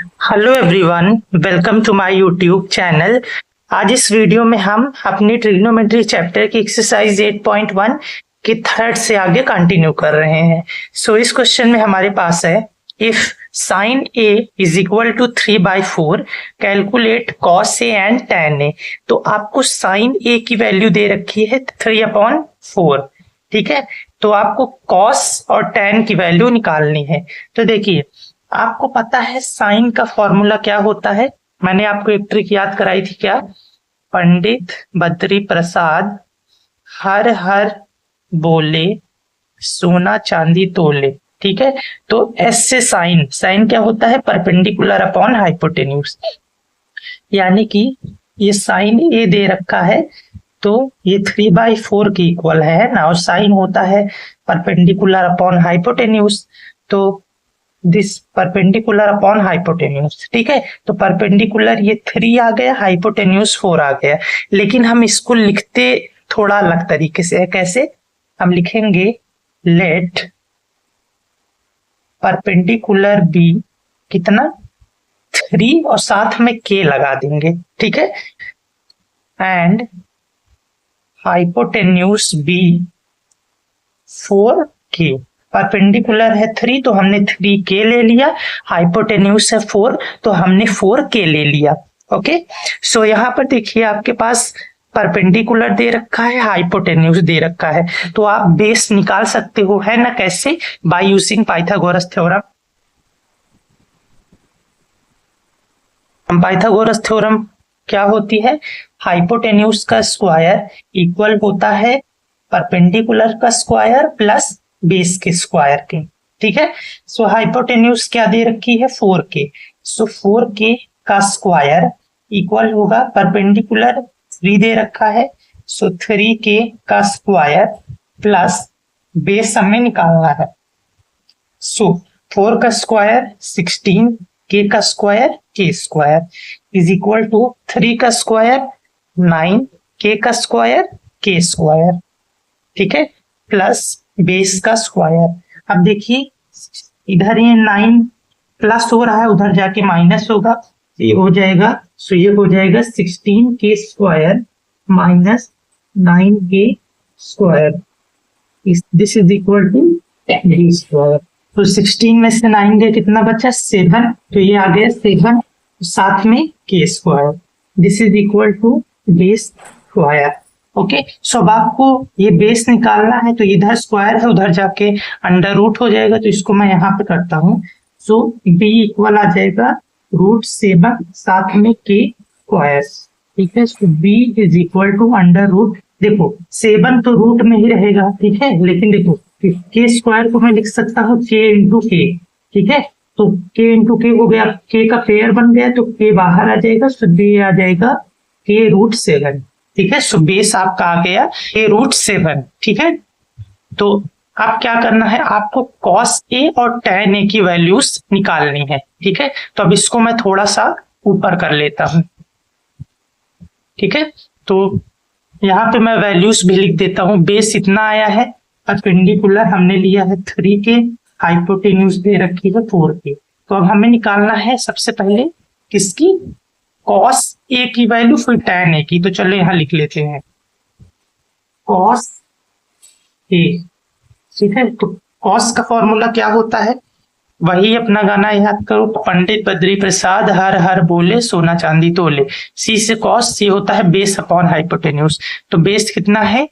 Hello everyone, welcome to my YouTube channel. आज इस video में हम अपनी ट्रिग्नोमेट्री चैप्टर की एक्सरसाइज 8.1 के थर्ड से आगे कंटिन्यू कर रहे हैं। इस क्वेश्चन में हमारे पास है, if sine A is equal to 3/4 calculate cos A and tan A. तो आपको साइन ए की वैल्यू दे रखी है 3/4, ठीक है। तो आपको कॉस और tan की वैल्यू निकालनी है। तो देखिए, आपको पता है साइन का फॉर्मूला क्या होता है। मैंने आपको एक ट्रिक याद कराई थी, क्या? पंडित बद्री प्रसाद हर हर बोले सोना चांदी तोले, ठीक है। तो एस से साइन, साइन क्या होता है? Perpendicular upon hypotenuse. यानी कि ये साइन ए दे रखा है तो ये 3/4 की इक्वल है ना, और साइन होता है परपेंडिकुलर अपॉन हाइपोटेन्यूज। तो दिस परपेंडिकुलर अपॉन हाइपोटेन्यूज, ठीक है। तो परपेंडिकुलर ये 3 आ गया, हाइपोटेन्यूज 4 आ गया। लेकिन हम इसको लिखते थोड़ा अलग तरीके से है। कैसे? हम लिखेंगे लेट परपेंडिकुलर बी कितना 3 और साथ में के लगा देंगे, ठीक है। And hypotenuse B 4k। Perpendicular है 3 तो हमने 3k ले लिया, हाइपोटेन्यूज है 4 तो हमने 4k ले लिया। ओके, सो यहाँ पर देखिए आपके पास परपेंडिकुलर दे रखा है, हाइपोटेन्यूज दे रखा है, तो आप बेस निकाल सकते हो, है ना। कैसे? By using Pythagoras theorem. Pythagoras theorem क्या होती है? हाइपोटेन्यूज का स्क्वायर इक्वल होता है परपेंडिकुलर का स्क्वायर प्लस बेस के स्क्वायर के, ठीक है। सो हाइपोटेन्यूज क्या दे रखी है? 4k। सो 4k का स्क्वायर इक्वल होगा परपेंडिकुलर 3 दे रखा है, सो 3k का स्क्वायर प्लस बेस हमें निकालना है। सो 4 का स्क्वायर 16, k का square k square is equal to 3 का स्क्वायर 9, k का स्क्वायर k स्क्वायर, ठीक है, प्लस बेस का स्क्वायर। अब देखिए इधर ये 9 प्लस हो रहा है, उधर जाके माइनस होगा, ये हो जाएगा, सो ये हो जाएगा 16k square minus 9k square, this is equal to b square. तो 16 में से 9 गया, कितना बचा? 7, तो ये आ गया 7 साथ में k square, this is equal to base square. Okay, so अब आपको ये बेस निकालना है, तो इधर स्क्वायर है, उधर जाके अंडर रूट हो जाएगा, तो इसको मैं यहाँ पे करता हूँ। सो b इक्वल आ जाएगा √7 साथ में k स्क्वायर, ठीक है। So b is equal to under root, देखो 7 तो रूट में ही रहेगा, ठीक है, लेकिन देखो k स्क्वायर को मैं लिख सकता हूँ k इंटू k, ठीक है। तो k इंटू k हो गया, k का पेयर बन गया, तो k बाहर आ जाएगा, सो b आ जाएगा k√7, ठीक है। सो बेस आपका आ गया k√7, ठीक है। तो अब क्या करना है, आपको cos a और tan a की वैल्यूज निकालनी है, ठीक है। तो अब इसको मैं थोड़ा सा ऊपर कर लेता हूं, ठीक है। तो यहाँ पे मैं वैल्यूज भी लिख देता हूँ। बेस इतना आया है, परपेंडिकुलर हमने लिया है 3k, हाइपोटेन्यूज दे रखी है 4k। तो अब हमें निकालना है सबसे पहले किसकी? cos a की वैल्यू, फिर tan a की। तो चलो यहाँ लिख लेते हैं cos a, ठीक है। तो cos का फॉर्मूला क्या होता है? वही अपना गाना याद करो, पंडित बद्री प्रसाद हर हर बोले सोना चांदी तोले। सी से cos, सी होता है बेस अपॉन हाइपोटेन्यूज। तो बेस कितना है?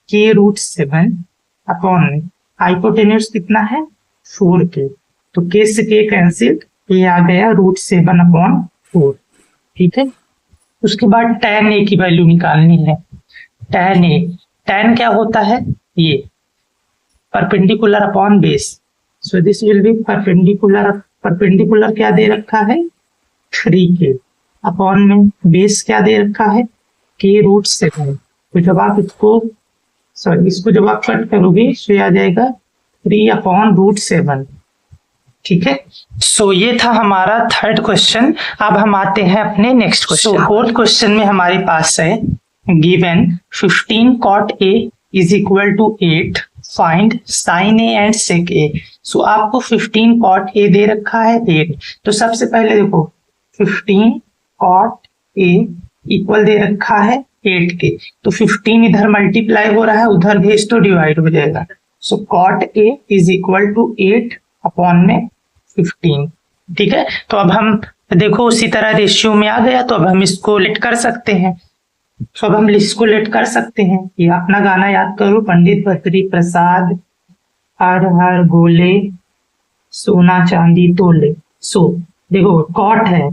k√7 अपॉन हाइपोटेन्यूज कितना है? 4k। तो k से k कैंसिल, ये आ गया √7 अपॉन 4, ठीक है। उसके बाद tan a की वैल्यू निकालनी है। tan a, tan क्या होता है? ये perpendicular upon base, so this will be perpendicular, perpendicular क्या दे रखा है? 3k अपॉन में बेस क्या दे रखा है? k√7। तो जब आप इसको जब आप कट करोगे, सो आ जाएगा 3/√7, ठीक है। सो ये था हमारा थर्ड क्वेश्चन। अब हम आते हैं अपने नेक्स्ट क्वेश्चन। फोर्थ क्वेश्चन में हमारे पास है, given 15 cot a is equal to 8 find sine A and sec A. So आपको 15 कॉट ए दे रखा है 8। तो सबसे पहले देखो 15 कॉट ए इक्वल दे रखा है 8 के, तो 15 इधर मल्टीप्लाई हो रहा है, उधर भेज तो डिवाइड हो जाएगा। So cot A is equal to 8 upon में 15। ठीक है, तो अब हम देखो उसी तरह रेशियो में आ गया, तो अब हम इसको लेट कर सकते हैं। तो अब हम इसको लेट कर सकते हैं। ये अपना गाना याद करो, पंडित बद्री प्रसाद हर हर गोले सोना चांदी तोले। सो देखो कॉट है,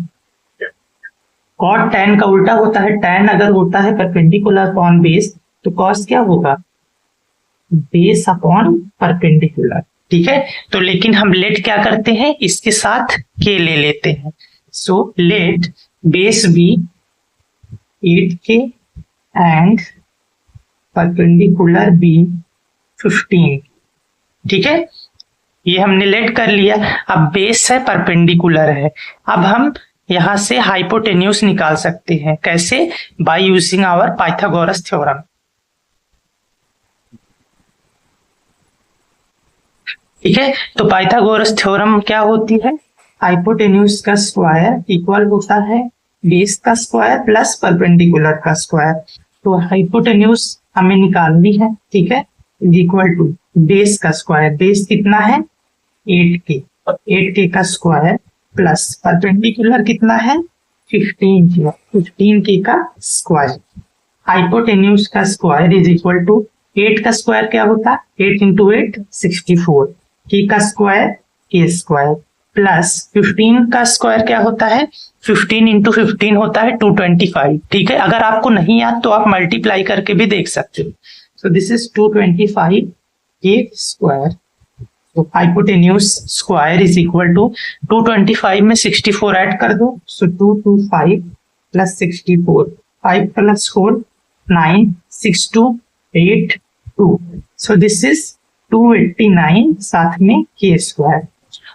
कॉट tan का उल्टा होता है। tan अगर होता है परपेंडिकुलर अपॉन बेस, तो कॉस क्या होगा, बेस अपॉन परपेंडिकुलर। ठीक है, तो लेकिन हम लेट क्या करते हैं, इसके साथ के ले लेते हैं। So let base be 8k and perpendicular be 15। ठीक है, ये हमने लेट कर लिया। अब बेस है, परपेंडिकुलर है। अब हम यहां से हाइपोटेन्यूज निकाल सकते हैं। कैसे, by using our Pythagoras theorem. ठीक है, तो पाइथागोरस थ्योरम क्या होती है, हाइपोटेन्यूज का स्क्वायर इक्वल होता है बेस का स्क्वायर प्लस परपेंडिकुलर का स्क्वायर। तो हाइपोटेन्यूज हमें निकालनी है। ठीक है, इक्वल टू बेस का स्क्वायर, बेस कितना है 8k, 8k का स्क्वायर प्लस परपेंडिकुलर कितना है 15k का स्क्वायर। हाइपोटेन्यूज का स्क्वायर इज इक्वल टू 8 का स्क्वायर क्या होता है, 8 इंटू 8 64, k का स्क्वायर k स्क्वायर प्लस 15 का स्क्वायर क्या होता है, 15 इंटू 15 होता है 225। ठीक है, अगर आपको नहीं याद तो आप मल्टीप्लाई करके भी देख सकते हो। So this is 225 k square. तो hypotenuse square is equal to 225 में 64 ऐड कर दो। सो 225 plus 64, 5 plus 4 9, 6 2 8 2। So this is 289 साथ में k स्क्वायर।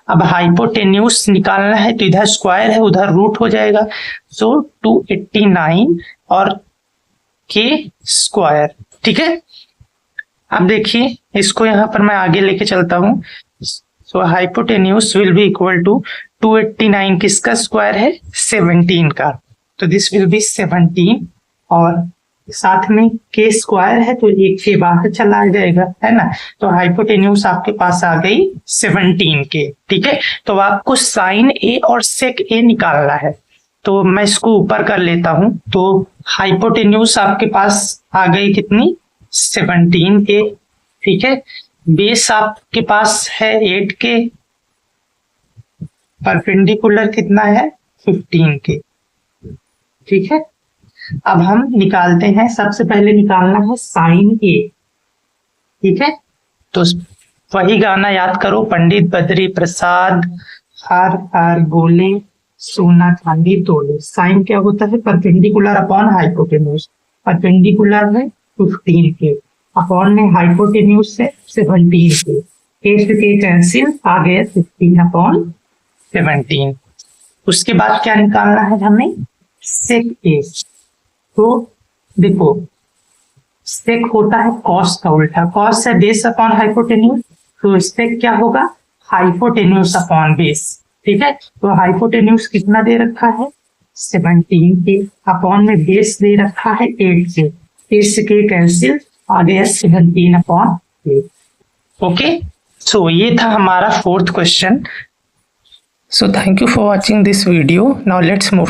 अब हाइपोटेन्यूज निकालना है, तो इधर स्क्वायर है उधर रूट हो जाएगा। सो 289 और k स्क्वायर। ठीक है, अब देखिए इसको यहाँ पर मैं आगे लेके चलता हूँ। So hypotenuse will be equal to 289 किसका स्क्वायर है, 17 का, तो दिस विल बी 17 और साथ में k स्क्वायर है तो एक के बाहर चला जाएगा, है ना। तो हाइपोटेन्यूज आपके पास आ गई 17k। ठीक है, तो आपको साइन ए और सेक ए निकालना है। तो मैं इसको ऊपर कर लेता हूं। तो हाइपोटेन्यूज आपके पास आ गई कितनी, 17k। ठीक है, बेस आपके पास है 8k, परपेंडिकुलर कितना है 15k। ठीक है, अब हम निकालते हैं, सबसे पहले निकालना है साइन ए। ठीक है, तो वही गाना याद करो, पंडित बद्री प्रसाद हर हर गोले सोना चांदी तोले। साइन क्या होता है, परपेंडिकुलर अपॉन हाइपोटेन्यूज। परपेंडिकुलर है 15k अपॉन में हाइपोटेन्यूज से 17k, के कैंसिल आ गया 15 अपॉन 17। उसके बाद क्या निकालना है हमें, सेक ए। तो देखो सेक होता है कॉस का उल्टा, कॉस है बेस अपॉन हाइपोटेन्यूज, तो सेक क्या होगा, हाइपोटेन्यूज अपॉन बेस। ठीक है, तो हाइपोटेन्यूज कितना दे रखा है 17k अपॉन में बेस दे रखा है 8k, 8k कैंसिल आ गया 17 अपॉन 8। ओके, सो ये था हमारा 4th question. So thank you for watching this video. Now let's move